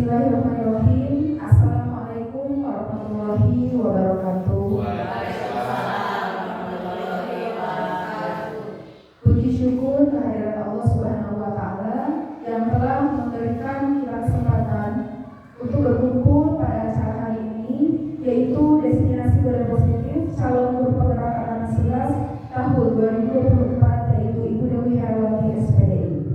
Bismillahirrahmanirrahim. Assalamualaikum warahmatullahi wabarakatuh. Waalaikumsalam warahmatullahi wabarakatuh. Puji syukur kehadirat Allah Subhanahu wa Ta'ala yang telah memberikan kita kesempatan untuk berkumpul pada acara hari ini, yaitu Destinasi Budaya Positif Calon Guru Penggerak Anak 11 tahun 2024, yaitu Ibu Dewi Herawati SPDI.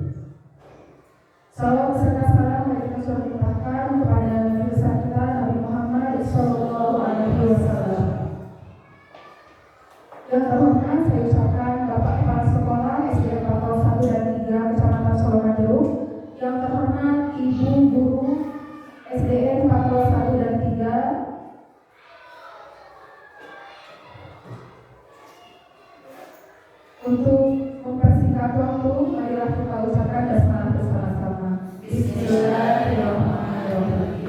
Salam beserta salam mari kita limpahkan kepada Nabi besar kita Nabi Muhammad Sallallahu Alaihi Wasallam. Yang terhormat saya ucapkan Bapak Kepala Sekolah SD 41 dan 3 Kecamatan Solomanjuruk. Yang terhormat Ibu Guru SDN 41 dan 3. Untuk mempersingkat waktu, marilah kita ucapkan basmalah bersama-sama. Bismillahirrahmanirrahim.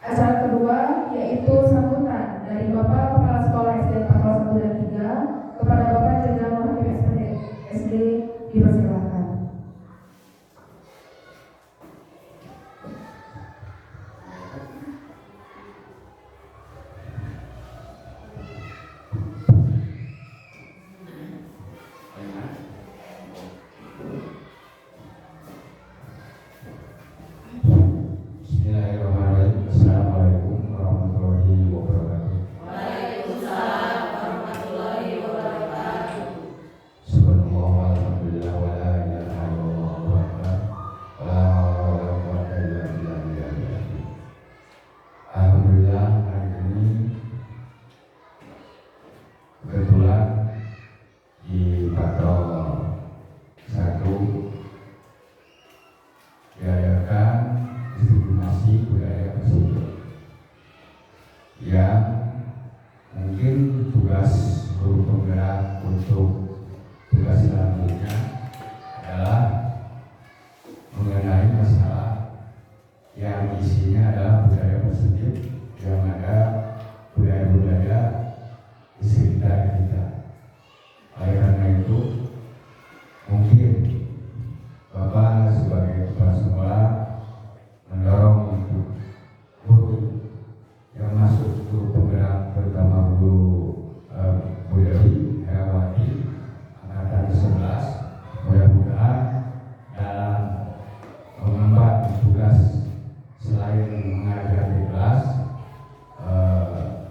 Acara kedua yaitu sambutan dari Bapak Kepala Sekolah SD 41 dan 3 kepada Bapak Jenderal Hakim SD, dipersilakan. Bismillahirrahmanirrahim. Assalamualaikum warahmatullahi wabarakatuh. Waalaikumsalam warahmatullahi wabarakatuh. Subhanallah walhamdulillah wa la ilaha illallah wa la hawla wa la quwwata illa billah. Alhamdulillah, hari ini kebetulan di Patrol 1 diadakan destinasi budaya positif yang mungkin tugas guru penggerak untuk tugas selanjutnya adalah mengenai masalah yang isinya adalah budaya positif, yang ada budaya-budaya di sekitar kita. Oleh karena itu, mungkin Bapak sebagai kepala sekolah mendorong untuk guru yang masuk guru penggerak, terutama guru Bu Dewi Herawati angkatan 11, mudah-mudahan dalam mengemban tugas selain mengajar di kelas,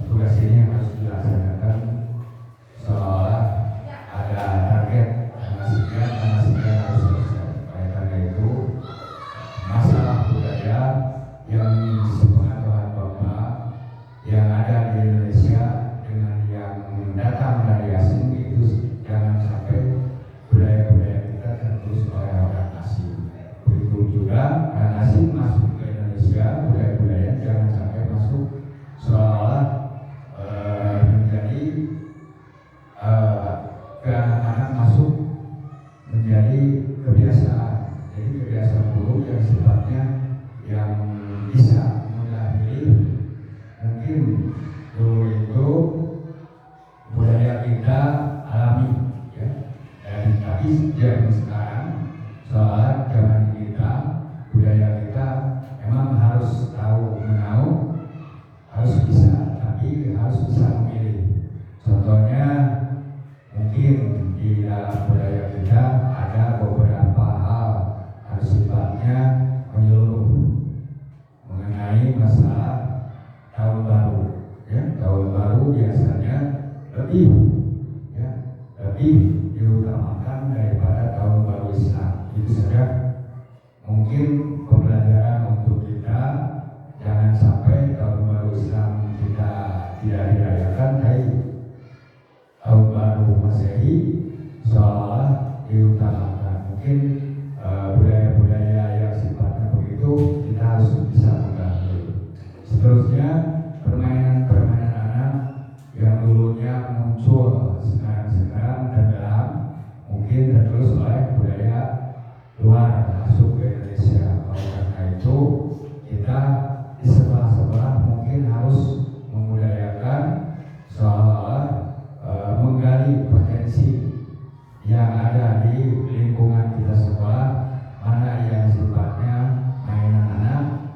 tugas ini harus dilaksanakan seolah ada target tanggal sekian harus selesai. Oleh karena itu, masalah budaya yang sepengetahuan Bapak yang ada di Indonesia dengan yang datang dari asing itu jangan sampai budaya-budaya kita tergerus oleh orang asing. Begitu juga orang asing masuk ke Indonesia, budaya-budaya jangan sampai masuk seolah-olah menjadi ke anak-anak masuk menjadi kebiasaan. Jadi kebiasaan buruk yang sifatnya yang bisa mudah pilih. Mungkin dulu itu budaya kita alami, ya. Dan tapi zaman sekarang soal zaman kita budaya kita memang harus tahu menahu, harus bisa, tapi harus bisa memilih. Contohnya mungkin di dalam budaya kita ada beberapa hal harus sifatnya menyeluruh mengenai masalah tahun baru, ya. Tahun baru biasanya lebih diutamakan daripada tahun baru Islam. Itu saja mungkin pembelajaran untuk kita, jangan sampai tahun baru Islam kita tidak dirayakan, tapi tahun baru Masehi seolah diutamakan. Mungkin budaya-budaya yang sifatnya begitu kita harus bisa mengganti. Seterusnya permainan-permainan anak yang dulunya muncul sekarang tenggelam, mungkin tergerus oleh budaya luar masuk ke Indonesia. Oleh karena itu kita di sekolah-sekolah mungkin harus memudayakan seolah menggali potensi yang ada di lingkungan kita sekolah, mana yang sifatnya mainan anak,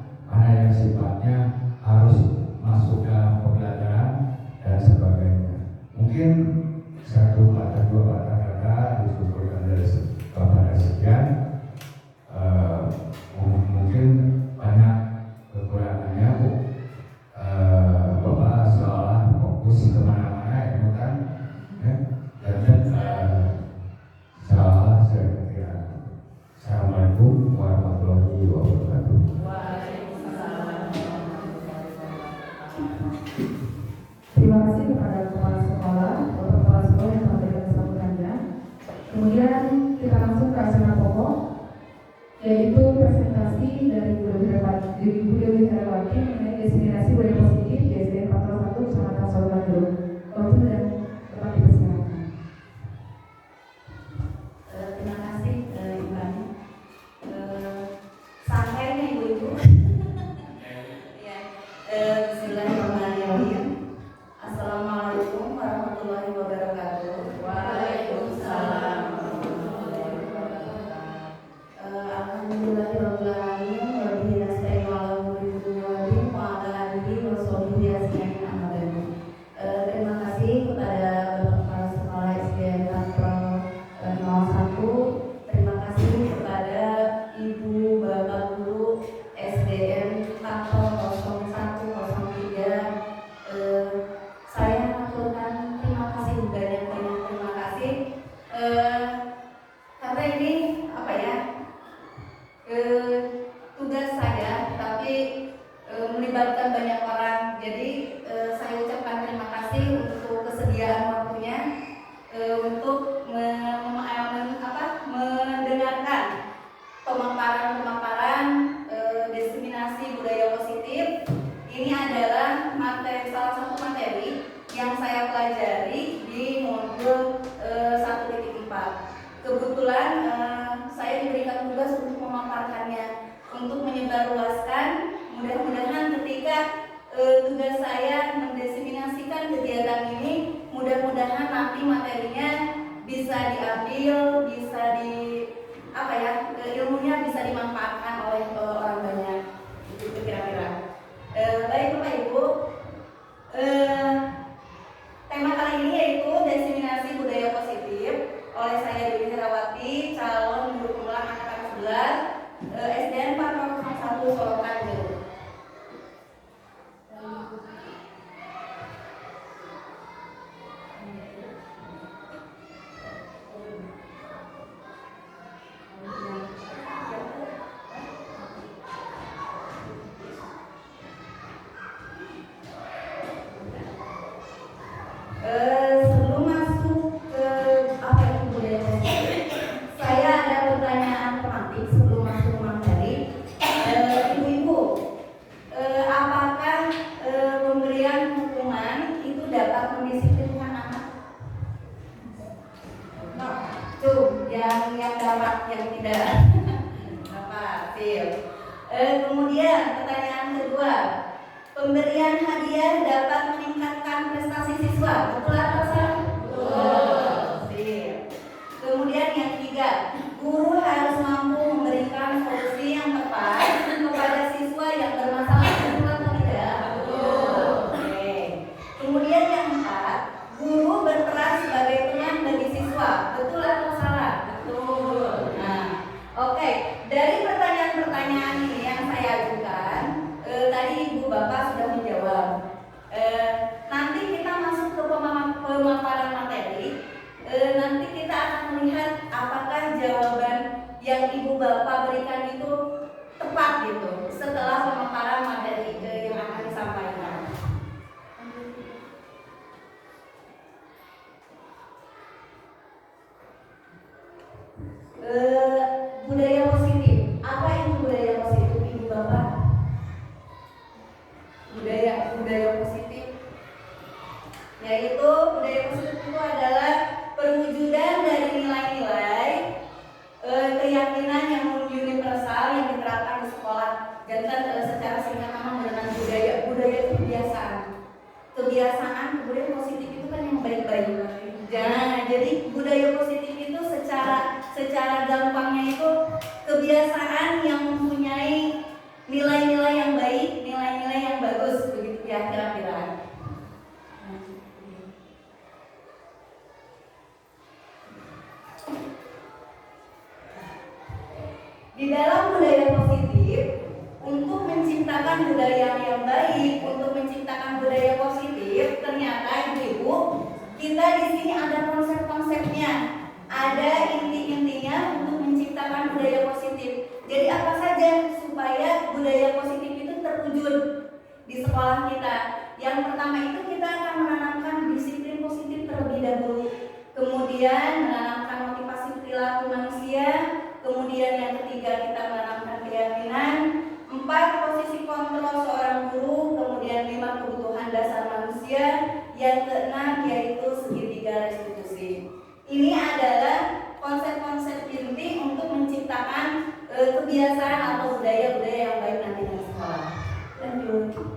kita langsung ke acara pokok, yaitu presentasi dari Bu Dewi Herawati mengenai diseminasi budaya positif di SD 41 Kecamatan Solokarjo. Waktu dan tempat dipersilakan. Terima kasih Ibu. Santai nih Ibu-Ibu. Ya. Bismillahirrahmanirrahim. Assalamualaikum warahmatullahi wabarakatuh. Waalaikumsalam warahmatullahi wabarakatuh. Alhamdulillahirabbil alamin wa bihi nasta'inu ala umuri dunya wa din wa ala alihi wa sahbihi ajmain amma ba'du. Terima kasih kepada Bapak Kepala Sekolah SDN Kampung 01. Terima kasih kepada Ibu Bapak Guru SDN Kampung 0103. Saya mengaturkan terima kasih banyak-banyak terima kasih karena ini apa ya, tugas saya tapi melibatkan banyak orang. Jadi saya ucapkan terima kasih untuk kesediaan waktunya untuk mendengarkan pemaparan diseminasi budaya positif. Ini adalah salah satu materi yang saya pelajari di modul 1.4. Kebetulan saya diberikan tugas untuk memaparkannya, untuk menyebarluaskan. Mudah-mudahan ketika tugas saya mendiseminasikan kegiatan ini, mudah-mudahan nanti materinya bisa diambil, bisa ilmunya bisa dimanfaatkan oleh orang banyak. Itu kira-kira. Baik Bapak Ibu, tema kali ini yaitu diseminasi budaya positif oleh saya Dewi Herawati, calon guru pemula angkatan 11 SDN 401 Solokarjo. Sebelum masuk ke apa itu budaya positif, saya ada pertanyaan tematik sebelum masuk ke materi. Ibu-ibu, apakah pemberian hukuman itu dapat mendisiplinkan anak? Tuh, yang dapat, yang tidak dapat. Kemudian pertanyaan kedua, pemberian hadiah dapat meningkatkan prestasi siswa, betul atau salah? Betul. Kemudian yang ketiga, guru harus mampu memberikan solusi yang tepat kepada siswa yang bermasalah, betul atau tidak? Betul. Oke. Kemudian yang keempat, guru berperan sebagai teman bagi siswa, betul atau salah? Betul. Nah, oke. Dari pertanyaan-pertanyaan ini yang saya ajukan, tadi Ibu Bapak sudah menjawab. Nanti kita masuk ke pemaparan materi. Nanti kita akan melihat apakah jawaban yang Ibu Bapak berikan itu tepat gitu setelah pemaparan materi yang akan disampaikan. Budaya positif. Apa itu budaya positif, Ibu Bapak? Budaya positif yaitu budaya positif itu adalah perwujudan dari nilai-nilai keyakinan yang universal yang diterapkan di sekolah. Jadi secara singkat nama dengan budaya itu kebiasaan budaya positif itu kan yang baik-baik. Jadi budaya positif itu secara gampangnya itu kebiasaan yang mempunyai nilai-nilai yang baik, nilai-nilai yang bagus, begitu ya kira-kira. Di dalam budaya positif, untuk menciptakan budaya yang baik, untuk menciptakan budaya positif, ternyata Ibu, kita di sini ada konsep-konsepnya, ada inti-intinya untuk menciptakan budaya positif. Jadi apa saja supaya budaya positif itu terwujud di sekolah kita? Yang pertama itu kita akan menanamkan disiplin positif terlebih dahulu, kemudian menanamkan motivasi perilaku manusia manusia. Kemudian yang ketiga kita menanamkan keyakinan. 4 posisi kontrol seorang guru. Kemudian 5 kebutuhan dasar manusia. Yang keenam yaitu segitiga restitusi. Ini adalah konsep-konsep inti untuk menciptakan kebiasaan atau budaya-budaya yang baik nanti di sekolah. Lanjut.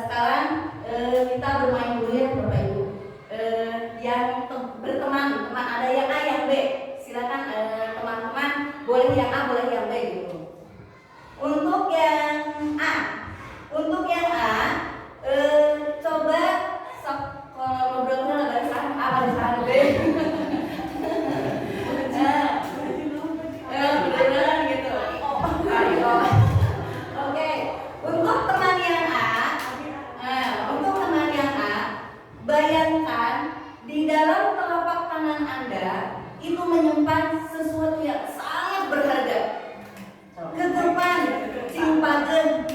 Sekarang kita bermain dulu ya Bapak Ibu. Yang berteman, teman ada yang A yang B. Silakan teman-teman, boleh yang A boleh yang B gitu. Untuk yang A, coba kalau ngobrol bahasa A bahasa B. Beneran gitu. Oke, untuk teman yang A, bayangkan di dalam telapak tangan Anda itu menyimpan sesuatu yang sangat berharga. Kegepan, simpagan,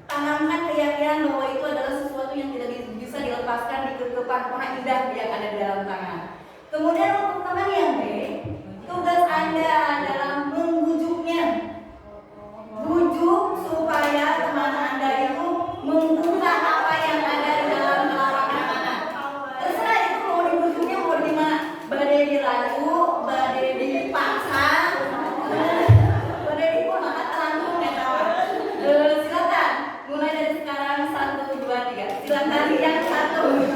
tanamkan keyakinan bahwa itu adalah sesuatu yang tidak bisa dilepaskan di kegepan warna indah yang ada di dalam tangan. Kemudian untuk teman yang B, tugas Anda adalah membujuknya. Bujuk supaya teman Anda itu membuka apa yang ada di dalam telapak tangan. Terserah itu mau dibujuknya mau di mana, badai dilaju, badai dipaksa, badai diponakan langsung ya kawan. Silakan mulai dari sekarang 1, 2, 3. Silakan yang 1.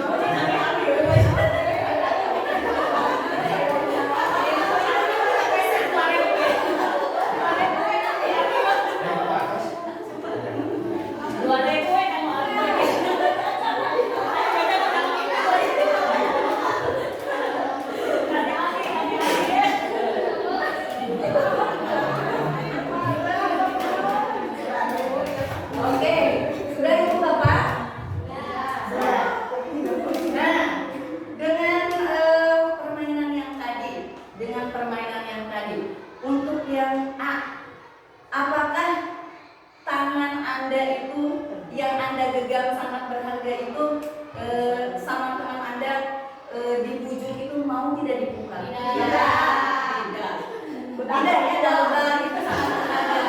Oke, sudah itu Bapak? Sudah. Nah, dengan permainan yang tadi, untuk yang A, apakah tangan Anda itu yang Anda genggam sangat berharga itu sama teman Anda dibujuk itu mau tidak dibuka? Tidak. Tidak ya dalam itu sangat berharga.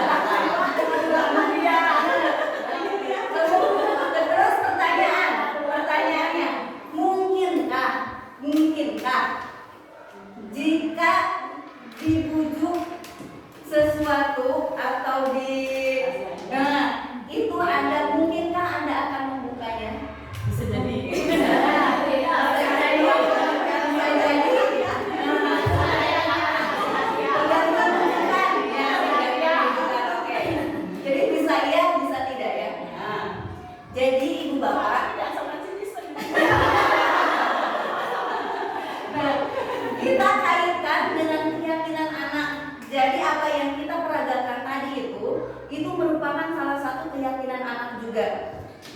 Terus pertanyaannya, mungkinkah jika dibujuk sesuatu atau itu mungkinkah Anda akan membukanya? Bisa jadi. Jadi bisa iya, bisa tidak ya. Jadi Ibu Bapak, kita kaitkan dengan keyakinan anak. Jadi apa yang kita peragakan tadi itu merupakan salah satu keyakinan anak juga.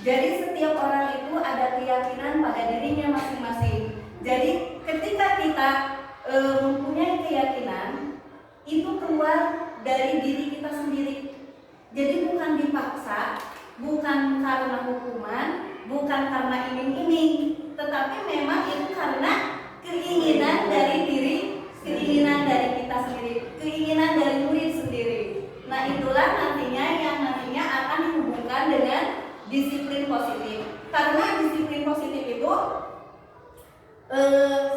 Jadi setiap orang itu ada keyakinan pada dirinya masing-masing. Jadi ketika kita mempunyai keyakinan, itu keluar dari diri kita sendiri. Jadi bukan dipaksa, bukan karena hukuman, bukan karena iming-iming, tetapi memang itu karena keinginan dari diri, keinginan dari kita sendiri, keinginan dari murid sendiri. Nah itulah nantinya yang akan dihubungkan dengan disiplin positif. Karena disiplin positif itu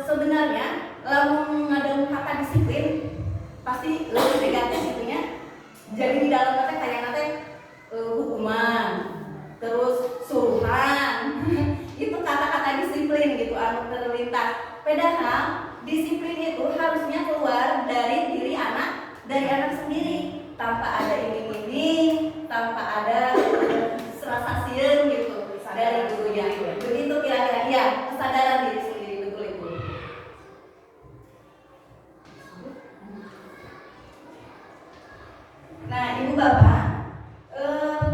sebenarnya lalu mengadakan kata disiplin pasti lebih negatif itunya. Jadi di dalam kata kayak nanti hukuman, terus suruhan, itu kata-kata disiplin gitu anu terlintas. Padahal disiplin itu harusnya keluar dari diri anak, dari anak sendiri, tanpa ada iming-iming, tanpa ada serasa sieun gitu dari gurunya. Begitu kira-kira ya, kesadaran diri sendiri, betul Ibu. Nah, Ibu Bapak,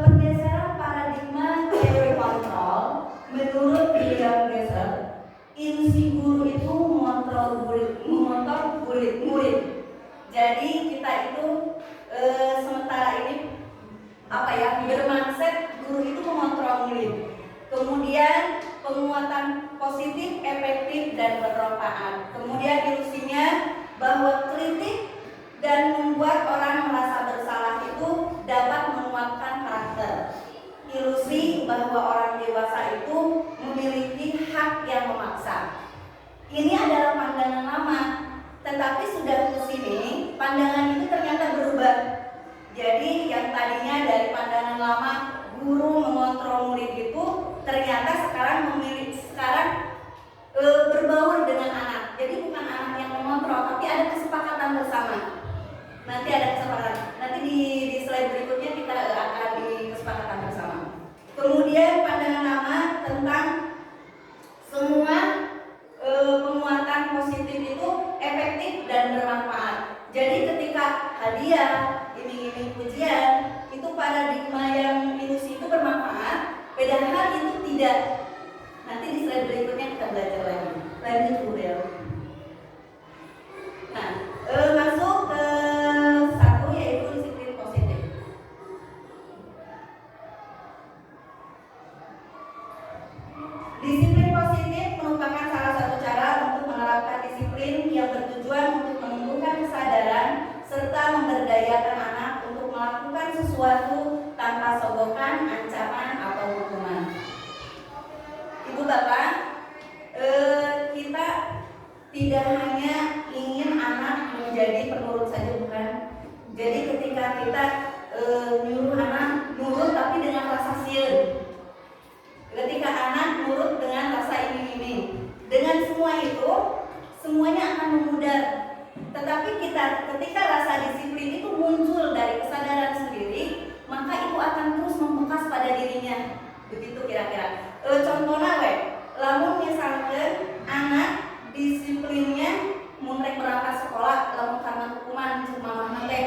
pergeseran paradigma teori kontrol menurut William Glasser, insi guru itu mengontrol murid. Jadi kita itu sementara ini bermindset guru itu mengontrol murid. Kemudian penguatan positif, efektif, dan bermanfaat. Kemudian ilusinya bahwa kritik dan membuat orang merasa bersalah itu dapat menguatkan karakter. Ilusi bahwa orang dewasa itu memiliki hak yang memaksa. Ini adalah pandangan lama, tetapi sudah kesini pandangan itu ternyata berubah. Jadi yang tadinya dari pandangan lama guru mengontrol murid itu ternyata sekarang berbaur dengan anak. Jadi bukan anak yang mengontrol, tapi ada kesepakatan bersama. Nanti ada kesepakatan. Nanti di slide berikutnya kita akan di kesepakatan bersama. Kemudian pandangan lama tentang semua penguatan positif itu efektif dan bermanfaat. Jadi ketika hadiah, iming-iming pujian, itu paradigma yang ilusi itu bermanfaat, padahal itu tidak. Nanti di slide berikutnya kita belajar lagi. Lanjut Bu Bel. Nah, masuk ke satu yaitu disiplin positif. Disiplin positif merupakan salah satu cara untuk menerapkan disiplin yang bertujuan untuk menumbuhkan kesadaran serta memberdayakan anak untuk melakukan sesuatu tanpa sogokan, ancaman, atau hukuman. Ibu Bapak, kita tidak hanya ingin anak menjadi penurut saja, bukan. Jadi ketika kita nyuruh anak nurut tapi dengan rasa sieur. Ketika anak nurut dengan rasa iming-iming, dengan semua itu semuanya akan memudar. Tetapi ketika rasa disiplin itu muncul dari kesadaran sendiri, maka itu akan terus membekas pada dirinya. Begitu kira-kira. Contohnya lamun misalkan anak disiplinnya mulai berangkat sekolah, lamun karena hukuman cek mamah teh.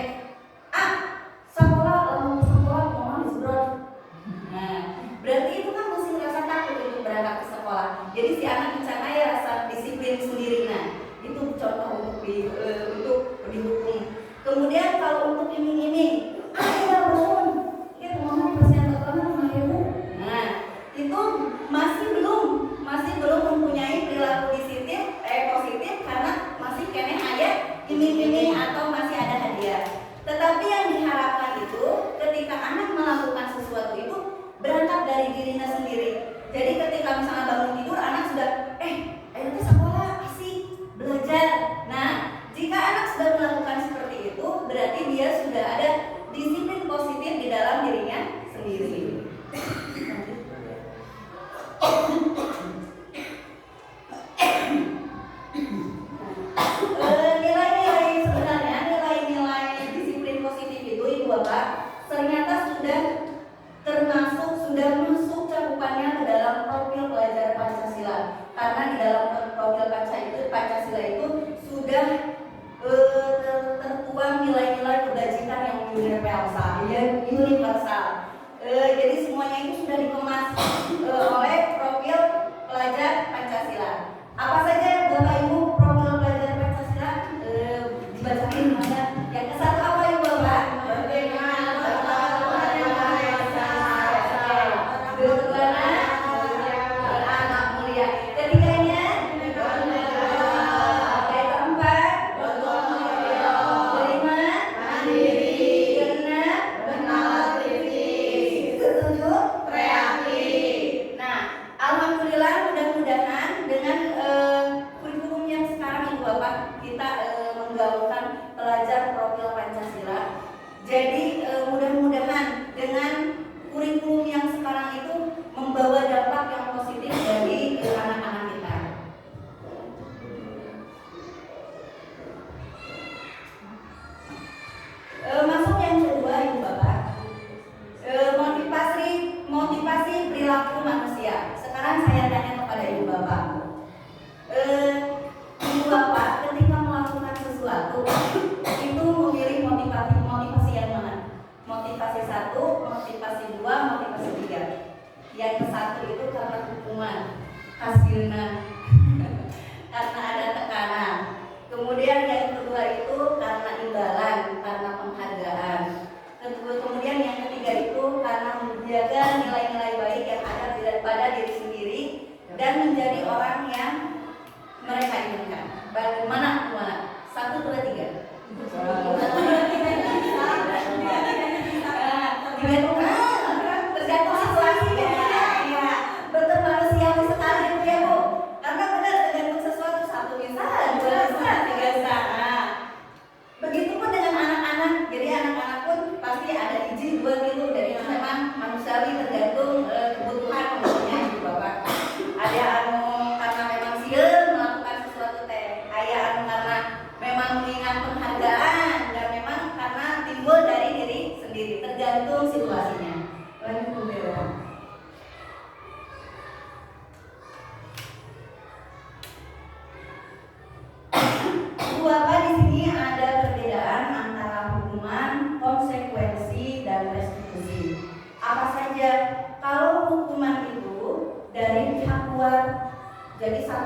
Sekolah mamah disbrod. Nah, berarti itu kan mesti rasa takut untuk berangkat ke sekolah. Jadi si anak bicara ya rasa disiplin sendiri. Nah, itu contoh untuk dihukum. Kemudian kalau untuk iming-iming, ayo bangun, kita ngomong persen totalnya 5.000. Nah, itu masih belum mempunyai perilaku positif karena masih kene ayat iming-iming atau masih ada hadiah. Tetapi yang diharapkan itu ketika anak melakukan sesuatu itu berangkat dari dirinya sendiri. Jadi ketika misalnya bangun tidur anak sudah ayo ke sekolah asik belajar. Nah, jika anak sudah melakukan seperti itu berarti dia sudah ada disiplin positif di dalam dirinya sendiri. Nilai-nilai disiplin positif itu Ibu Bapak ternyata sudah masuk cakupannya ke dalam profil pelajar Pancasila. Karena di dalam profil Pancasila itu sudah tertuang nilai-nilai kebajikan yang universal. Jadi semuanya itu sudah dikemas oleh profil pelajar Pancasila. Apa saja Bapak Ibu profil pelajar Pancasila? Dibacain mana? Yang ke satu apa Ibu Bapak? Beranak mulia. Ketiganya? Keempat? Kelima? Mandiri. Keenam? Benar.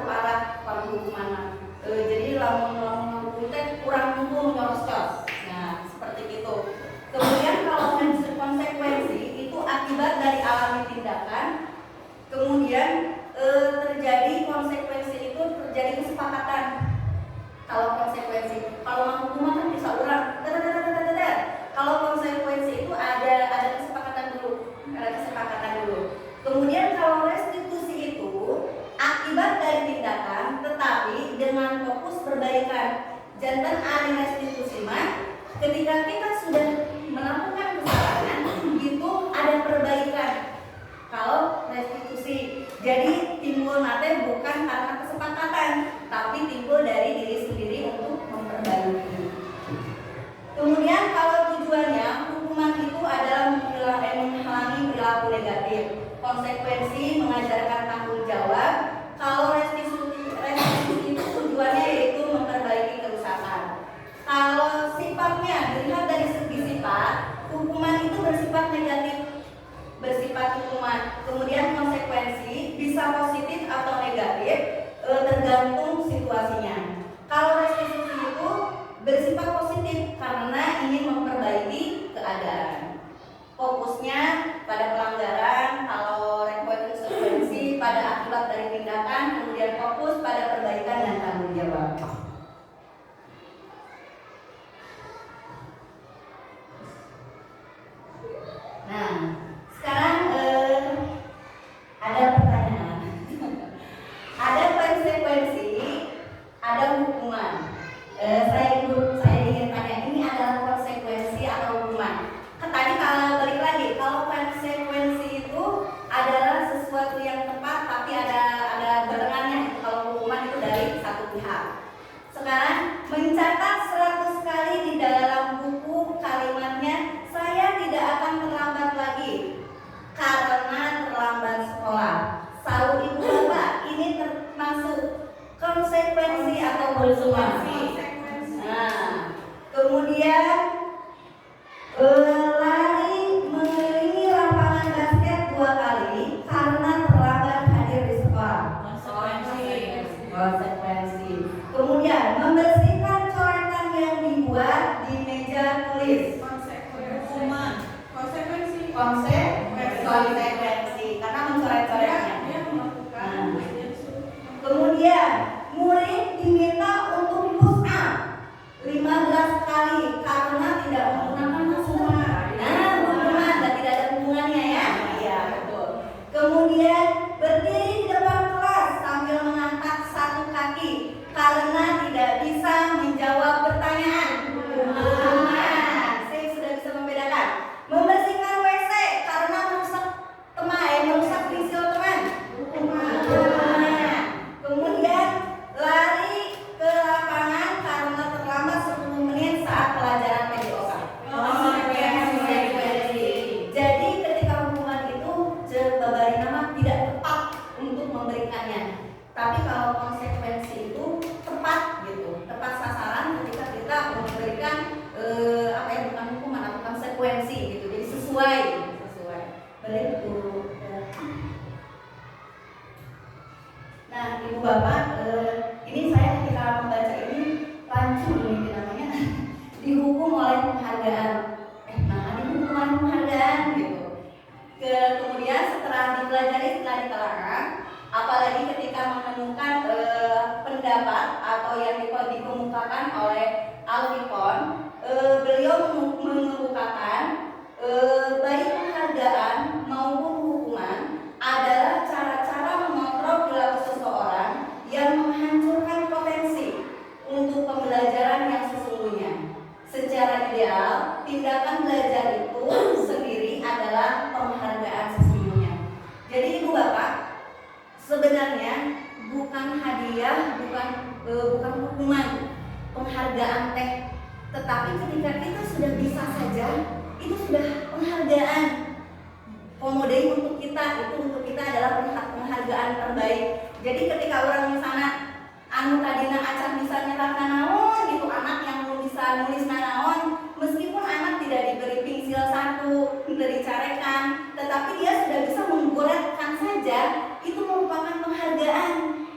arah hukuman. Jadi lamun teh kurang hukum nyoros-nyoros. Nah, seperti itu. Kemudian kalau konsekuensi itu akibat dari alami tindakan, kemudian terjadi konsekuensi itu terjadi kesepakatan. Kalau konsekuensi, kalau hukuman kan bisa ulang. Kalau konsekuensi itu ada kesepakatan dulu, Kemudian kalau restitusi itu akibat dari tindakan, tetapi dengan fokus perbaikan. Jantan ahli restitusi mah, ketika kita sudah melakukan kesalahan, itu ada perbaikan. Kalau restitusi, jadi timbul nate bukan karena kesepakatan, tapi timbul dari diri sendiri untuk memperbaiki. Kemudian kalau tujuannya hukuman itu adalah menghalangi perilaku negatif, konsekuensi mengajarkan tanggung jawab. Kalau restitusi itu tujuannya yaitu memperbaiki kerusakan. Kalau sifatnya dilihat dari segi sifat, hukuman itu bersifat negatif, bersifat hukuman. Kemudian konsekuensi bisa positif atau negatif, tergantung situasinya. Kalau restitusi itu bersifat positif karena ingin memperbaiki keadaan. Fokusnya pada pelanggaran, kalau konsekuensi pada akibat dari tindakan, kemudian fokus pada perbaikan dan tanggung jawab. Nah, sekarang ada pertanyaan. Ada konsekuensi, ada hukuman. Saya ingin tanya, ini adalah konsekuensi atau hukuman? Tadi kalau balik lagi, kalau konsekuensi itu adalah sesuatu yang tepat, tapi ada barengannya. Kalau hukuman itu dari satu pihak. Sekarang mencatat 100 kali di dalam buku kalimatnya, saya tidak akan terlambat lagi karena terlambat sekolah. Saud ibu bapak, ini termasuk konsekuensi atau konsekuensi. Nah, kemudian lari mengelilingi lapangan basket 2 kali karena terlambat hadir di sekolah. Konsekuensi. Kemudian membersihkan coretan yang dibuat di meja tulis. Konsekuensi karena mencoret-coretnya. Kemudian murid diminta untuk push up 15 kali karena tidak menggunakan masker. Nah, hukuman dan tidak ada hubungannya ya. Iya, betul. Kemudian berdiri di depan kelas sambil mengangkat satu kaki karena tidak bisa menjawab pertanyaan. Saya sudah bisa membedakan. Membersihkan WC karena merusak pensil teman. Kemudian lari ke lapangan karena terlambat 10 menit saat pelajaran PJOK. Jadi ketika hukuman itu babari nama tidak tepat untuk memberikannya. Tapi kalau konsekuensi itu tepat gitu, tepat sasaran ketika kita memberikan bukan hukuman atau konsekuensi gitu. Jadi sesuai. Balik dulu. Nah, ibu bapak, ini saya ketika membaca ini lancung ini namanya dihukum oleh penghargaan. Dihukum oleh penghargaan gitu. Kemudian setelah dipelajari, setelah ditelaah, apalagi ketika menemukan pendapat atau yang dikemukakan oleh Alfikon, beliau mengemukakan baik penghargaan maupun hukuman adalah cara-cara mengontrol perilaku seseorang yang menghancurkan potensi untuk pembelajaran yang sesungguhnya. Secara ideal, tindakan belajar itu sendiri adalah penghargaan sesungguhnya. Jadi ibu bapak, sebenarnya bukan hadiah, bukan hukuman, penghargaan teh. Tetapi ketika kita sudah bisa saja, itu sudah penghargaan. Komodai untuk kita adalah penghargaan terbaik. Jadi ketika orang misalnya tadina acan bisa nyetak naon gitu, anak yang bisa nulis naon, meskipun anak tidak diberi pensil 1, tidak dicarekan, tetapi dia sudah bisa menggoretkan saja, itu merupakan penghargaan.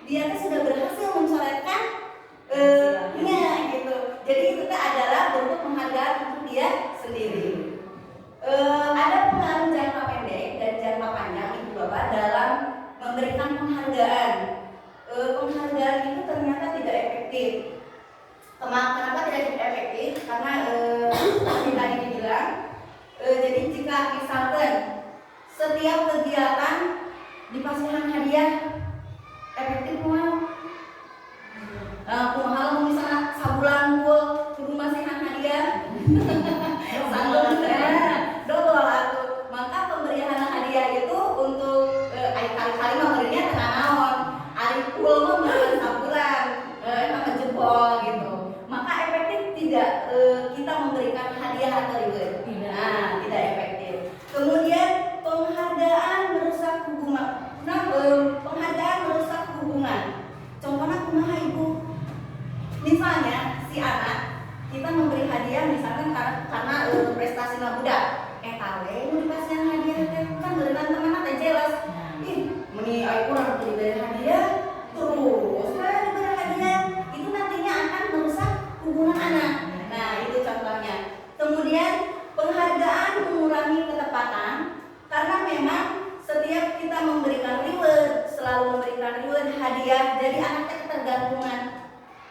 Dia sudah Kenapa tidak cukup efektif? Karena seperti tadi dibilang, jadi jika misalkan setiap kegiatan dipasangkan hadiah efektif mau kumaha misalnya sabulan kudu masihan hadiah sanggup double atau maka pemberian hadiah itu untuk kali-kali memberinya tengah naon ari kul memberikan sabulan sama jempol gitu maka efektif tidak kita memberikan hadiah atau reward tidak efektif. Kemudian penghargaan merusak hubungan. Penghargaan merusak hubungan. Contohnya kumaha ibu? Misalnya si anak kita memberi hadiah misalkan karena prestasi budak. Tawe nu dipasihan hadiah teh kan beureun temanna teh jelas. Ih, meni aya urang diberi hadiah terus diberi hadiah. Itu nantinya akan merusak hubungan anak. Nah, itu contohnya. Kemudian penghargaan mengurangi ketepatan karena memang setiap kita memberikan reward, selalu memberikan reward hadiah, jadi anaknya ketergantungan,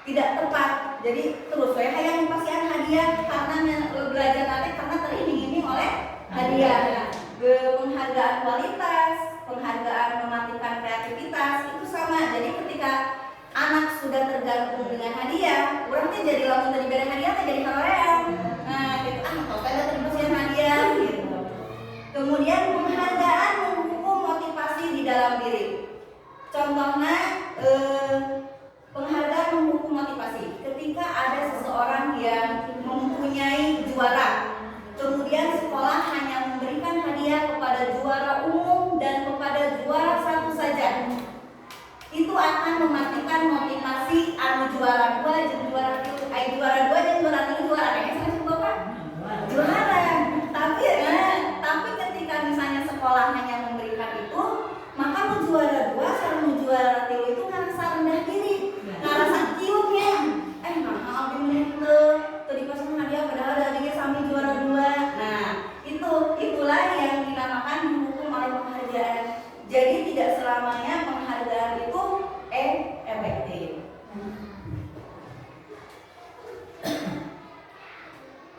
tidak tepat. Jadi terus saya hayang dipasihan hadiah karena belajar nanti karena teriming-iming oleh hadiah. Penghargaan kualitas, penghargaan mematikan kreativitas itu sama. Jadi ketika anak sudah tergantung dengan hadiah, orangnya jadi lamun tadi beri hadiah jadi hoream. Nah, gitu kalau saya tadi dipasihan hadiah gitu. Kemudian penghargaan menghukum motivasi di dalam diri. Contohnya penghargaan menghukum motivasi. Ketika ada seseorang yang mempunyai juara, kemudian sekolah hanya memberikan hadiah kepada juara umum dan kepada juara satu saja, itu akan mematikan motivasi anu juara 2 jeung juara 3, juara 2 jeung juara 3 juara apa yang saya Bapak? Juara. Tapi ketika misalnya sekolah hanya memberikan itu, maka mau juara 2 sama juara 3 itu ngerasa rendah diri, ngerasa kiutnya. Abdi menit teu dipasang hadiah padahal adanya sami juara 2. Nah, itulah yang dinamakan dihukum oleh penghargaan. Jadi tidak selamanya penghargaan itu efektif.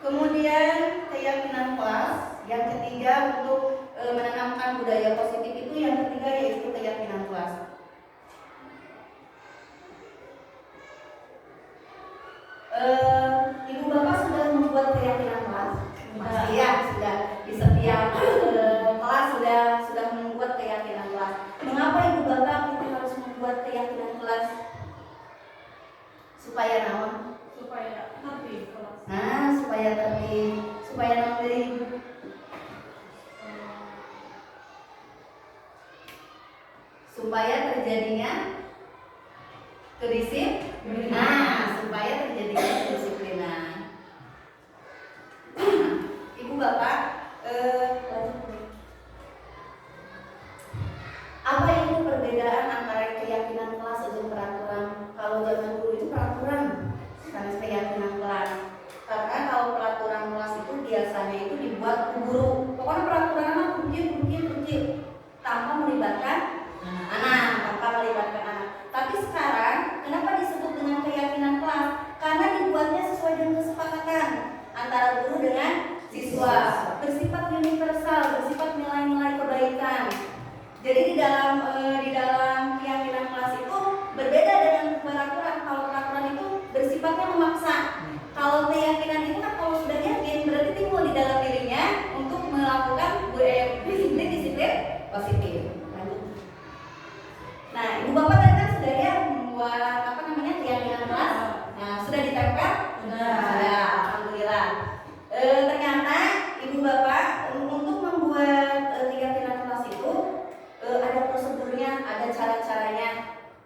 Kemudian keyakinan kelas yang ketiga untuk menanamkan budaya positif itu yang ketiga yaitu keyakinan kelas. Ibu bapak sudah membuat keyakinan kelas? Pasti ya sudah di setiap kelas sudah membuat keyakinan kelas. Mengapa ibu bapak kita harus membuat keyakinan kelas? Supaya naon? Supaya tertib kelas. Nah, supaya tertib. Supaya naon deui? Supaya terjadinya kedisiplinan. Nah, supaya terjadinya kedisiplinan. Ibu bapak, apa itu perbedaan antara keyakinan kelas dan peraturan? Kalau zaman dulu itu peraturan, karena keyakinan kelas. Karena kalau peraturan kelas itu biasanya itu dibuat guru. Pokoknya peraturan mah kunci tanpa melibatkan anak. Tapi sekarang kenapa disebut dengan keyakinan kelas? Karena dibuatnya sesuai dengan kesepakatan antara guru dengan siswa, bersifat universal, bersifat nilai-nilai kebaikan. Jadi di dalam keyakinan kelas itu berbeda dengan peraturan. Kalau peraturan itu bersifatnya memaksa. Kalau keyakinan itu kan kalau sudah yakin berarti timbul di dalam dirinya untuk melakukan disiplin positif. Nah, ibu bapak tadi kan sudah ya membuat keyakinan kelas. Nah, sudah ditempel? Sudah, alhamdulillah. Ternyata ibu bapak untuk membuat keyakinan kelas itu ada prosedurnya, ada cara-caranya.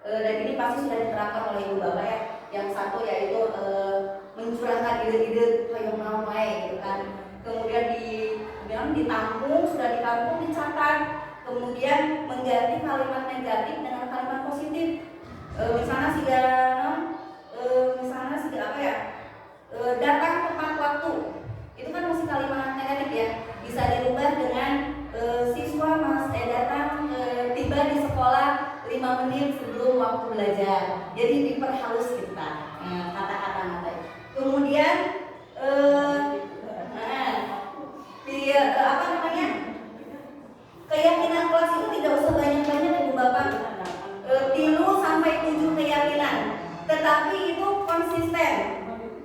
Dan ini pasti sudah diterapkan oleh ibu bapak ya. Yang satu yaitu mencurahkan ide-ide yang mau gitu kan. Kemudian ditampung, sudah ditampung, dicatat. Kemudian mengganti kalimat negatif dengan kalimat positif. Datang tepat waktu. Itu kan masih kalimat negatif ya. Bisa dirubah dengan siswa datang tiba di sekolah 5 menit sebelum waktu belajar. Jadi diperhalus kita kata-kata itu.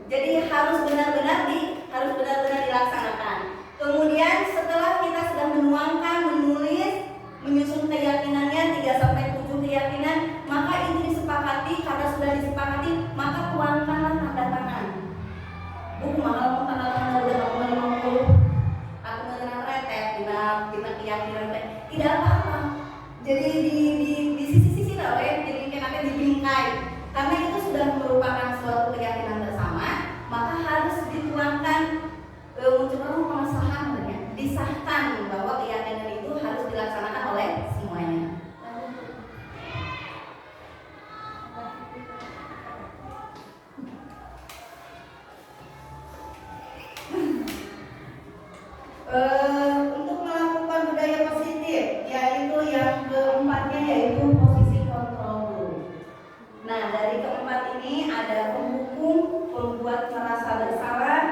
Jadi harus benar-benar dilaksanakan. Kemudian setelah kita sudah menuangkan, menulis, menyusun keyakinannya 3 sampai 7 keyakinan, maka ini disepakati. Karena sudah disepakati, maka tuangkanlah tanda tangan. Buku mahal tanda tangan udah 50. Aku mengenal retet, kita keyakinan tidak apa-apa. Jadi di sisi-sisi lah, jadi kenapa dibingkai? Karena itu sudah merupakan suatu keyakinan bersama, maka harus dituangkan muncul pengesahan, disahkan bahwa keyakinan itu harus dilaksanakan oleh semuanya. Untuk melakukan budaya positif, yaitu yang keempatnya yaitu posisi kontrol guru. Nah, dari keempat ini ada penghukum, pembuat merasa bersalah,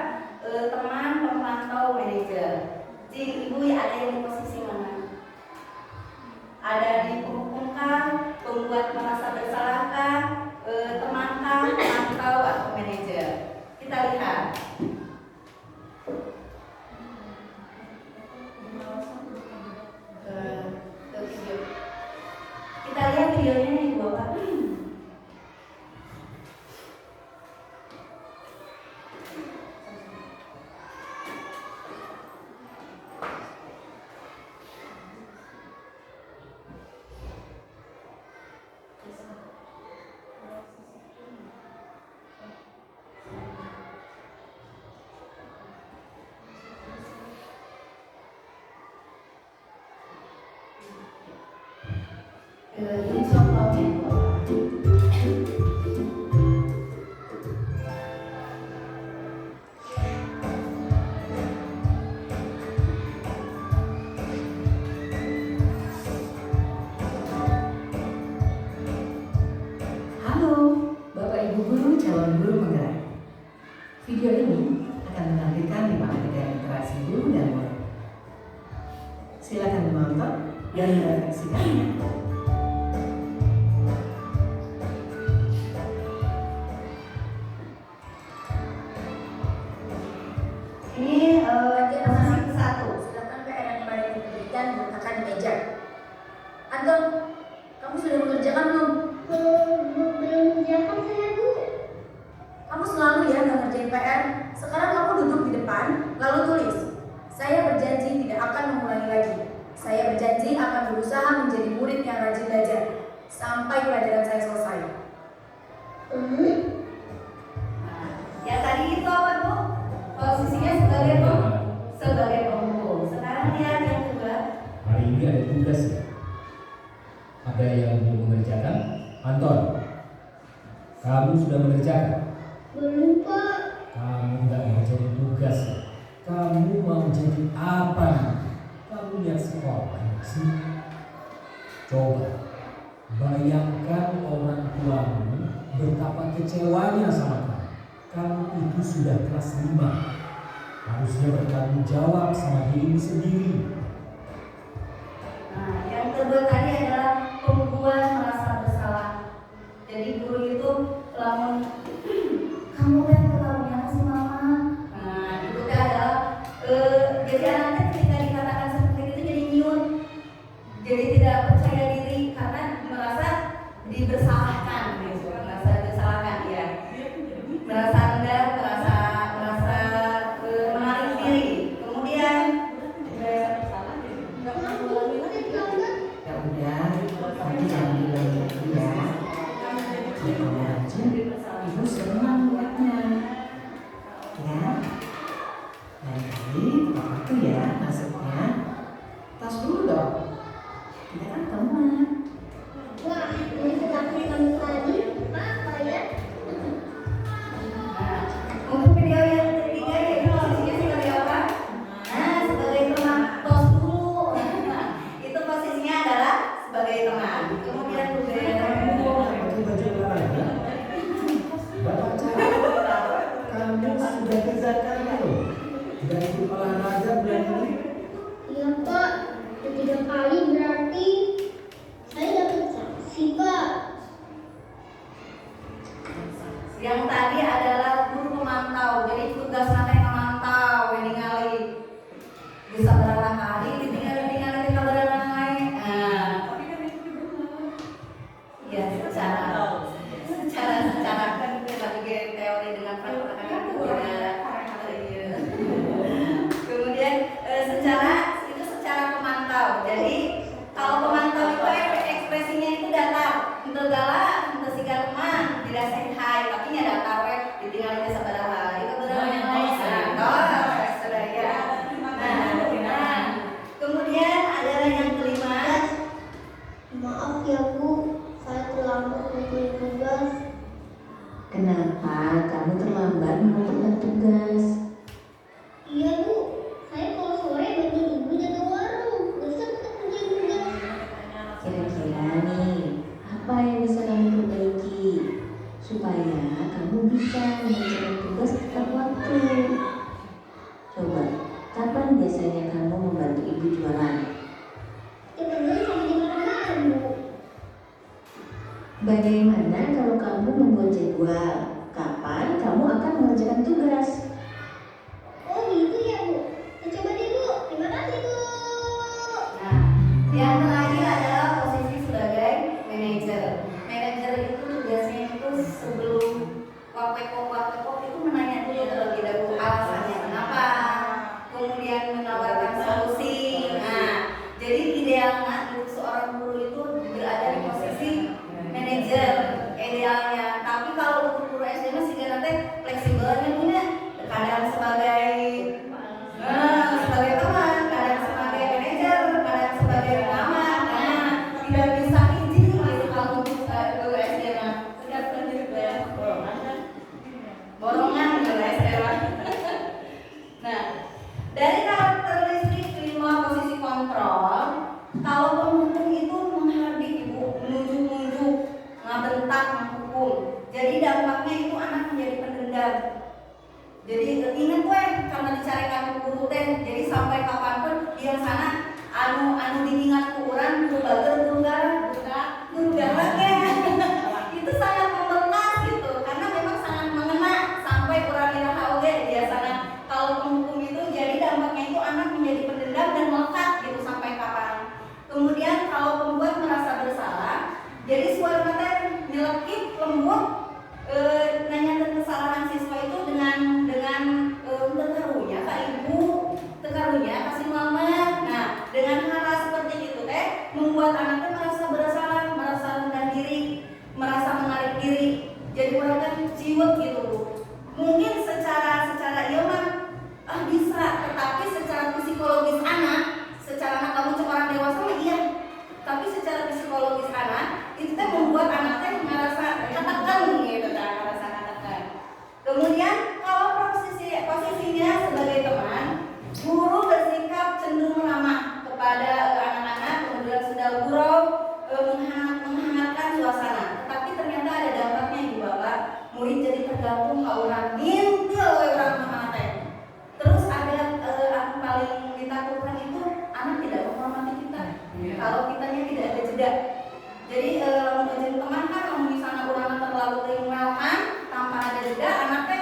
teman, pemantau, manajer. Jadi ibu ada yang di posisi mana? Ada di penghukumkah, pembuat merasa bersalahkah, temankah, pemantau atau manajer? Kita lihat. Kita lihat videonya nih Bu Bapak. Ini contohnya. Halo, Bapak Ibu Guru calon guru penggerak. Video ini akan menampilkan 5 adegan interaksi guru dan murid. Silakan menonton dan merefleksikannya. Ini posisi ke-1. Silakan PR yang kemarin diberikan diletakkan di meja. Anton, kamu sudah mengerjakan belum? Belum mengerjakan saya, Bu. Kamu selalu ya nggak ngerjain PR. Sekarang kamu duduk di depan, lalu tulis. Saya berjanji tidak akan mengulangi lagi. Saya berjanji akan berusaha menjadi murid yang rajin belajar sampai pelajaran saya selesai. Ya tadi itu apa Bu? Posisinya sebagai penghukum. Sekarang lihat yang kedua. Hari ini ada tugas ya? Ada yang belum mengerjakan? Anton, kamu sudah mengerjakan? Belum, Pak. Kamu nggak mengerjakan tugas ya? Kamu mau jadi apa? Kamu lihat sekolah sih? Coba bayangkan orang tuamu betapa kecewanya sama kamu. Kamu itu sudah kelas 5, harusnya bertanggung jawab sama diri sendiri. Nah, yang kedua tadi adalah pembuat merasa bersalah. Jadi guru itu lamun kamu kan ketahuinya kasih mama. Nah, itu adalah jadi anaknya ketika dikatakan seperti itu jadi nyun, jadi tidak percaya diri karena merasa dibersalahkan, gitu. Merasa disalahkan ya. Merasa rendah, merasa menarik diri. Kemudian Ya udah, nanti jangan bilang gitu ya. Kalau kamu rajin, Ibu senang lihatnya. Ya, lain kali waktu ya masuknya. Tas dulu dong. Kita kan teman. Wah, ini tetapi kamu tadi apa ya? untuk video yang ketiga yaitu posisinya sebagai apa? Nah, sebagai teman tos dulu. Itu posisinya adalah sebagai teman. Kemudian budaya Pakai baju olahraga. Bapak catat, kamu sudah kerjakan belum? Tidak ikut olahraga bulan ini? Iya, Pak. 3 kali berarti saya dapat sanksi, Pak. yang tadi adalah guru pemantau. Kenapa kamu terlambat mengumpulkan tugas? Iya Bu, saya kalau sore bantuin ibu jaga warung. Gak bisa tetap kerjain tugas. Kira-kira nih, apa yang bisa kamu perbaiki supaya kamu bisa mengerjakan tugas tepat waktu? Coba, kapan biasanya kamu membantu ibu jualan? Tiap hari sama jam malam Bu. Bagaimana kalau kamu membuat jadwal? Kapan kamu akan mengerjakan tugas? Oh gitu ya Bu. Saya coba deh Bu. Terima kasih Bu. Nah, yang terakhir adalah posisi sebagai manajer. Manajer itu tugasnya itu sebelum waktu itu menanya dulu terlebih dahulu alasannya kenapa, kemudian menawarkan solusi. Nah, jadi idealnya itu seorang guru itu berada di posisi manajer idealnya. Tapi kalau untuk guru SD masih nanti fleksibelnya punya kadang sebagai teman, kadang sebagai manajer, kadang sebagai pengamat. Nah, tidak bisa izin gitu kalau guru SD mah. Sudah benar borongan guru SD mah. Nah, dari karakteristik 5 posisi kontrol, kalau penghukum itu menghardik ibu, menunjuk-nunjuk, ngabentak, menghukum. Jadi dampaknya itu anak menjadi pendendam. Jadi ingat karena dicarikan guru teh. Jadi sampai kapanpun dia sana anu diingat ku urang guru bager guru galak ya. Itu sangat membekas gitu karena memang sangat mengena sampai urang iraha oge biasanya kalau penghukum itu. Jadi dampaknya itu anak menjadi pendendam dan melekat gitu sampai kapan. Kemudian kalau pembuat merasa bersalah, jadi suara teh nyelekit lembut nanyakan kesalahan siswa itu dengan tekarunya ke ibu, tekarunya kasih mama. Nah, dengan hal seperti itu teh membuat anaknya merasa bersalah, merasa rendah diri, merasa menarik diri. Jadi orang kan ciut gitu Bu. Mungkin secara iya mah bisa, tetapi secara psikologis anak, secara anak kamu cuma orang dewasa mah iya. Tapi secara psikologis anak itu teh membuat anaknya merasa katakan gitu kan, merasa katakan. Kemudian kalau posisinya sebagai teman, guru bersikap cenderung ramah kepada anak-anak, kemudian sudah gurau menghangatkan suasana. Tetapi ternyata ada dampaknya ibu bapak, murid jadi tergantung kauran mintil orang mama. Terus ada aku paling ditakutkan itu anak tidak menghormati kita. Kalau kitanya tidak ada jeda. Jadi menjadi teman kan kalau misalnya orang terlalu welcome tanpa ada jeda, anaknya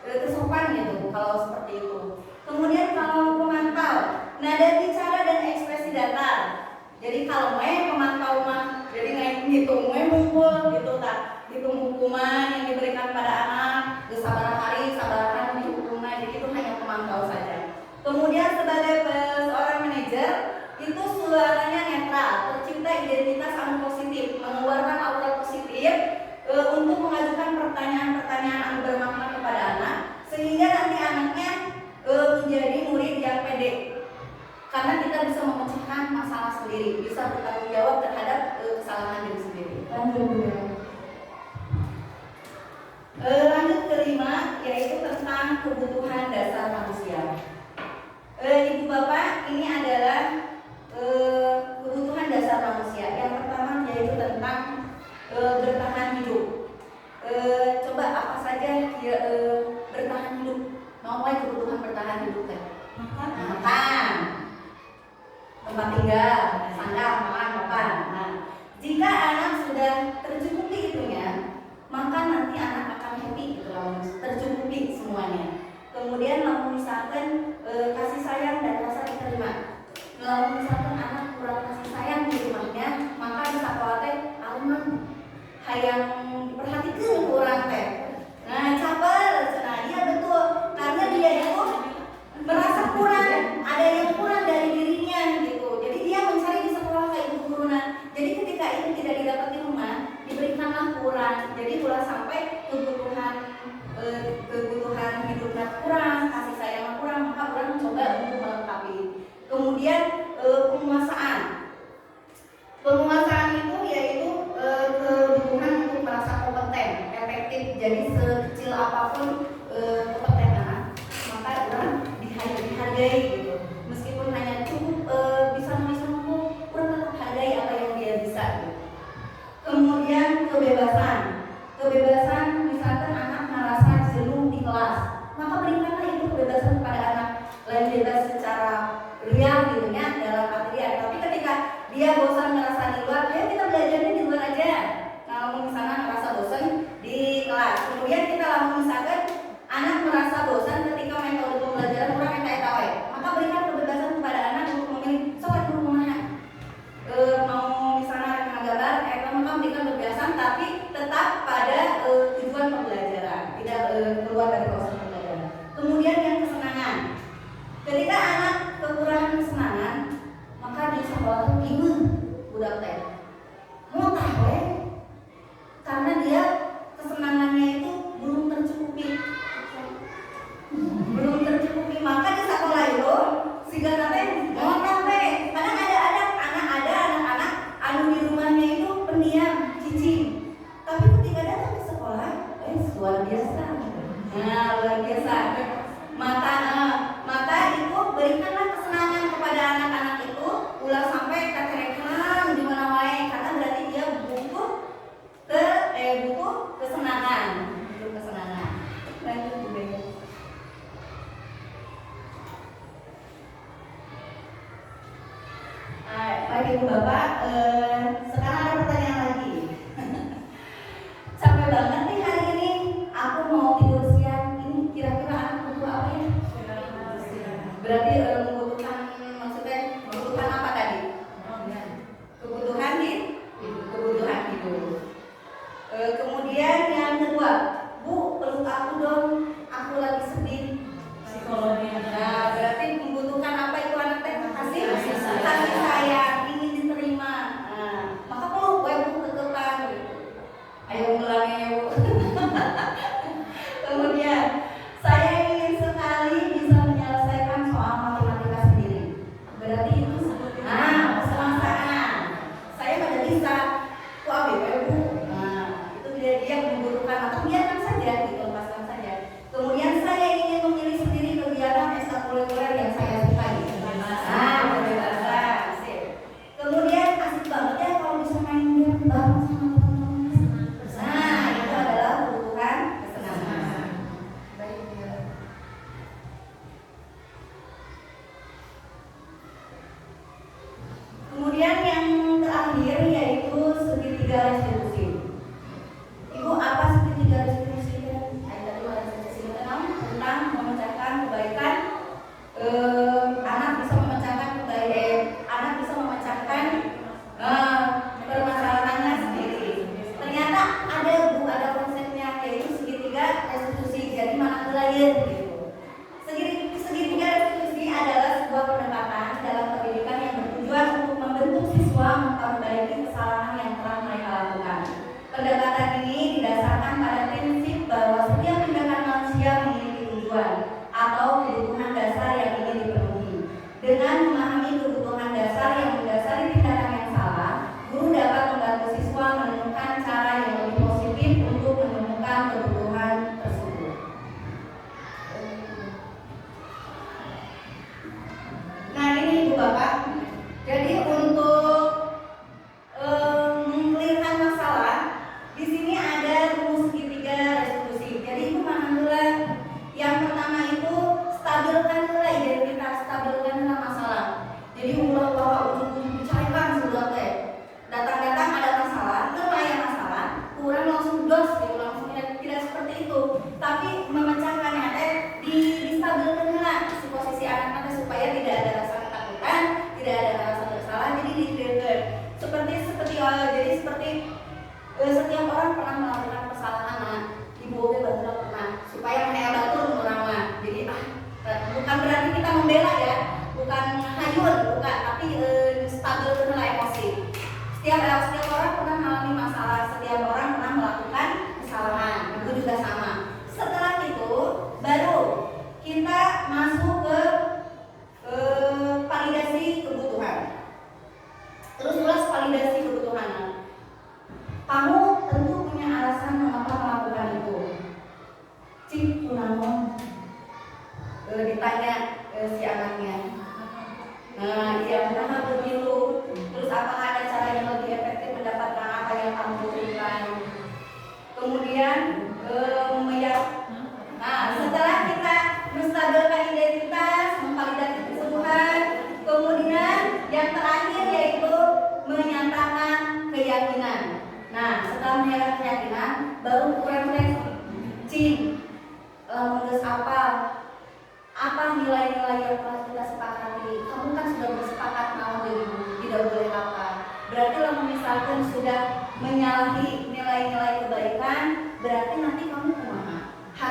kesopan gitu kalau seperti itu. Kemudian kalau pemantau, nada bicara dan ekspresi datar. Jadi kalau pemantau mah jadi ngitung ngumpul gitu tak, hitung hukuman yang diberikan pada anak, sabar hari, sabar dihukumnya, jadi itu hanya pemantau saja. Kemudian sebagai seorang manajer itu suaranya netral, tercipta identitas anu positif, mengeluarkan aura positif untuk mengajukan pertanyaan-pertanyaan anu bermakna kepada anak, sehingga nanti anaknya menjadi murid yang pede. Karena kita bisa memecahkan masalah sendiri, bisa bertanggung jawab terhadap kesalahan diri sendiri. Lanjut kelima, yaitu tentang kebutuhan dasar manusia. Ibu bapak, ini adalah kebutuhan dasar manusia. Yang pertama yaitu tentang bertahan hidup. Coba apa saja bertahan hidup? Mau kebutuhan bertahan hidup kan? Makan, tempat tinggal, sandang, makan, papan. Nah, jika anak sudah tercukupi itunya, maka nanti anak akan happy gitu, tercukupi semuanya. Kemudian kalau misalkan kasih sayang dan rasa diterima, kalau misalkan anak kurang kasih sayang di rumahnya, maka di sekolah teh alman hayang diperhatikan kurang teh. Nah, cabar, nah iya betul, karena dia itu merasa kurang, ada yang kurang dari dirinya gitu. Jadi dia mencari di sekolah kayak ibu gurunya. Jadi ketika itu tidak didapat di rumah, diberikanlah kurang. Jadi ulah sampai kebutuhan hidupnya kurang, kasih sayangnya kurang, maka orang mencoba untuk melengkapi. Kemudian penguasaan itu yaitu kebutuhan untuk merasa kompeten. sekecil apapun kepercayaan anak, maka orang dihargai gitu. Meskipun hanya cukup bisa nulis buku, orang tetap hargai apa yang dia bisa gitu. Kemudian kebebasan misalkan anak merasa jenuh di kelas, maka berikanlah itu kebebasan kepada anak. Lain bebas secara real gitu ya dalam materi, tapi ketika dia bosan merasa di luar, ya kita belajarnya di luar aja. Kalau misalnya merasa bosan di kelas, kemudian kita langsung misalkan anak merasa bosan ketika metode pembelajaran kurang tahu, maka berikan kebebasan kepada anak untuk memilih soal rumah. Mau misalnya gambar, maka berikan kebebasan tapi tetap pada tujuan pembelajaran, tidak keluar dari proses pembelajaran. Kemudian yang kesenangan, ketika anak kekurangan kesenangan, maka di sekolah itu ibu budak teh mau tahu karena dia kesenangannya itu belum tercukupi, maka di sekolah itu sigana teh mau tahu kadang ada anak-anak anu di rumahnya itu pendiam, cicing, tapi ketika datang ke sekolah luar biasa. Nah, luar biasa. Maka itu berikanlah kesenangan kepada anak-anak itu, ulah sampai kecerekan di mana wae, karena berarti dia butuh kesenangan. Lanjut Bu. Baik Ibu Bapak, sekarang ada pertanyaan lagi. Capek banget nih hari ini, aku mau tidur siang. Ini kira-kira anak butuh apa ya? Berarti membutuhkan apa tadi? Kebutuhan hidup. Kemudian yang kedua, Bu, peluk aku dong, aku lagi sedih. Psikologi. Nah, berarti membutuhkan apa itu anak teh? Kasih sayang, ingin diterima.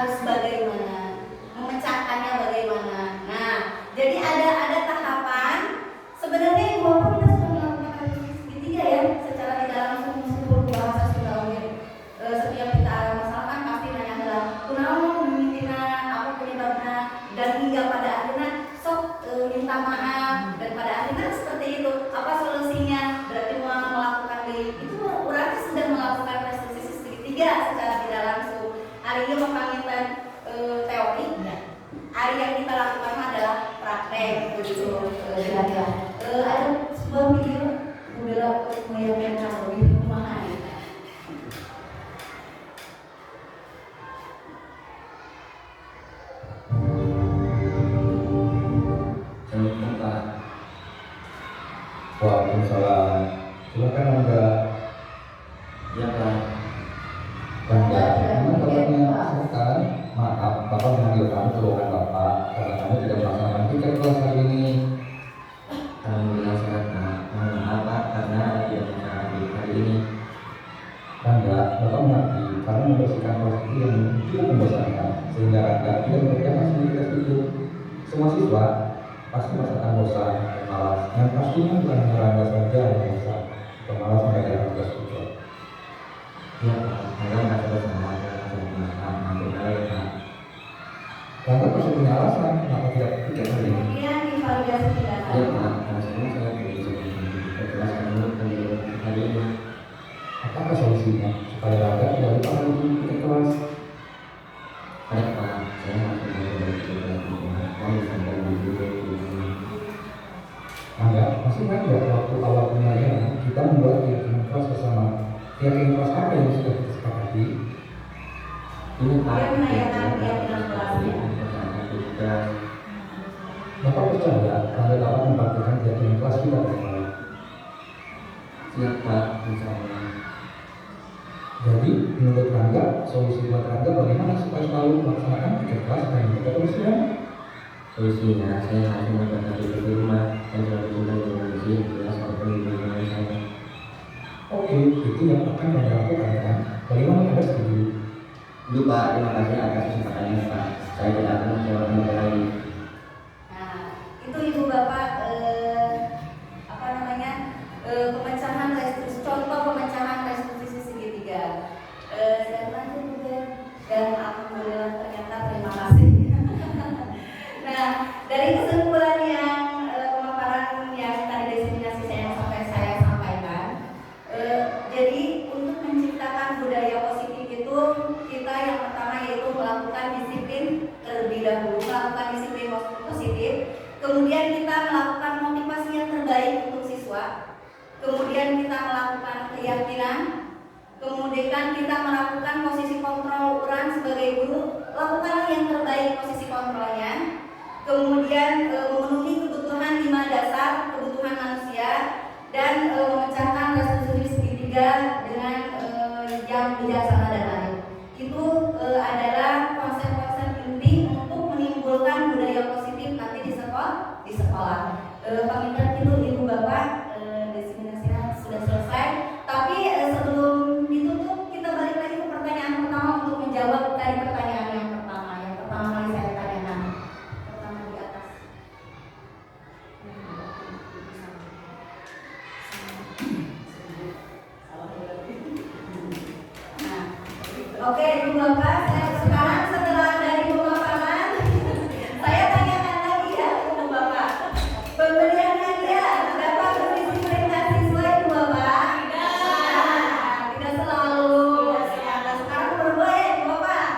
harus bagaimana, memecahkannya bagaimana. Nah, jadi ada tahapan. Sebenarnya Ibu Bapak kita sudah melakukan restitusi segitiga ya, secara tidak langsung meskipun bahasa Sunda. Setiap kita ada masalah kan pasti nanya adalah kunaon mimitina apa penyebabnya, dan hingga pada akhirnya sok minta maaf, dan pada akhirnya seperti itu. Apa solusinya? Berarti mau melakukan itu berarti sudah melakukan restitusi segitiga secara tidak langsung. Hari ini mengkaitkan teori. Hari yang kita lakukan adalah praktek begitu. Ada sebuah video udah menyampaikan lebih pemahaman. Waalaikumsalam. Silakan Anda. Ya Pak. Anda, silakan. Maaf, Bapak memanggil kamu ke ruangan Bapak karena kamu tidak melaksanakan tiket kelas hari ini. Alhamdulillah sehat Pak. Mohon maaf Pak karena tidak melaksanakan hari ini. Anda, Bapak mengerti karena membersihkan kelas itu yang cukup membosankan sehingga Anda tidak mengerjakan sendiri itu. Semua siswa pasti merasakan bosan dan malas, dan pastinya bukan hanya Anda saja yang bosan atau malas mengerjakan tugas itu. Ya Pak, saya merasa bersama nanti kali Pak. Anda pasti punya alasan kenapa tidak tiket hari ini. Kemudian divalidasi tidak. Ya Pak, alasannya saya tidak bisa menjelaskan dulu hari ini. Apakah solusinya supaya Anda tidak lupa lagi tiket kelas? Ada Pak, saya masih mau berusaha mau sampai dulu. Anda masih ingat nggak waktu awal pembelajaran kita membuat keyakinan kelas bersama? Keyakinan kelas apa yang sudah kita sepakati? Ini Pak, Dia menanyakan keyakinan kelasnya. Bapak percaya Anda dapat membangkitkan keyakinan kelas kita kembali? Siap Pak, insya Allah. Jadi, menurut Anda, solusi buat Anda bagaimana supaya selalu melaksanakan tiket kelas dan juga terusnya? Solusinya saya harus melakukan di rumah dan selalu tinggal di kondisi jelas ataupun di lingkungan saya. Oke, itu yang akan Anda lakukan kan? Bagaimana Anda setuju? Dulu Pak, terima kasih atas kesempatannya Pak. Saya tidak akan mengecewakan Bapak lagi. Nah, itu Ibu Bapak pemecahan restitusi, contoh pemecahan restitusi segitiga. Saya lanjut juga, dan alhamdulillah ternyata terima kasih. Nah, dari kesimpulan yang pemaparan yang tadi diseminasi saya sampaikan, jadi untuk menciptakan budaya positif itu kita yang pertama yaitu melakukan disiplin terlebih dahulu, melakukan disiplin positif, kemudian kita melakukan motivasi yang terbaik untuk siswa, kemudian kita melakukan keyakinan, kemudian kita melakukan posisi kontrol ukuran sebagai guru, lakukanlah yang terbaik posisi kontrolnya, kemudian memenuhi kebutuhan 5 dasar kebutuhan manusia, dan memecahkan restitusi segitiga dengan yang bijaksana dan adil. Itu adalah konsep-konsep inti untuk menimbulkan budaya positif nanti di sekolah. Pamitan itu Ibu Bapak, diseminasinya sudah selesai. Tapi sebelum ditutup kita balik lagi ke pertanyaan pertama untuk menjawab dari pertanyaan yang pertama. Yang pertama kali saya tanyakan, pertama di atas. Nah, oke Ibu Bapak, sekarang setelah dari pemaparan, saya tanyakan lagi ya Ibu Bapak. Pemberian hadiah dapat berdisiplin siswa Ibu Bapak? Tidak selalu. Nah, sekarang berdua ya Ibu Bapak.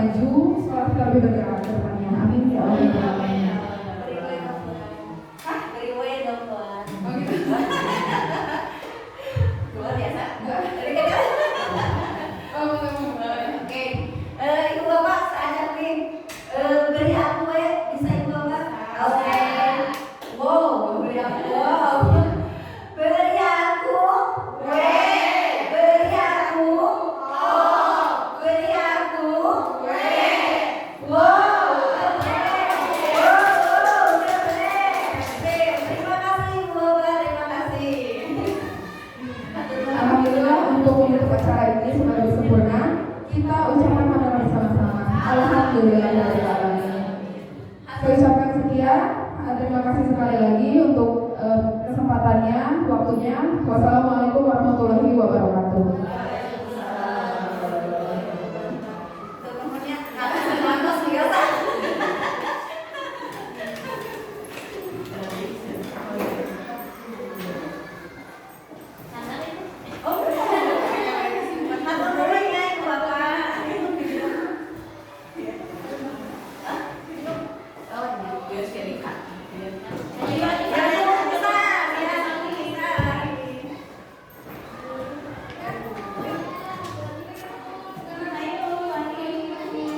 maju, sekolah kita lebih bergerak ke depannya. Amin ya Allah. Beri dong Tuhan. Oh gitu. Luar biasa. Dari kita. Oke. Ibu bapak saya nih beri aku bisa ibu bapak. Oke. Wow, beri aku. Wow. Beri aku. Beri aku. Oh. Beri aku. Wow. Terima kasih ibu bapak. Terima kasih. Alhamdulillah untuk menutup acara ini sebagai sempurna, kita ucapkan pada bersama-sama. Alhamdulillah. Saya ucapkan sekian. Terima kasih sekali lagi untuk kesempatannya, waktunya. Wassalamualaikum warahmatullahi wabarakatuh.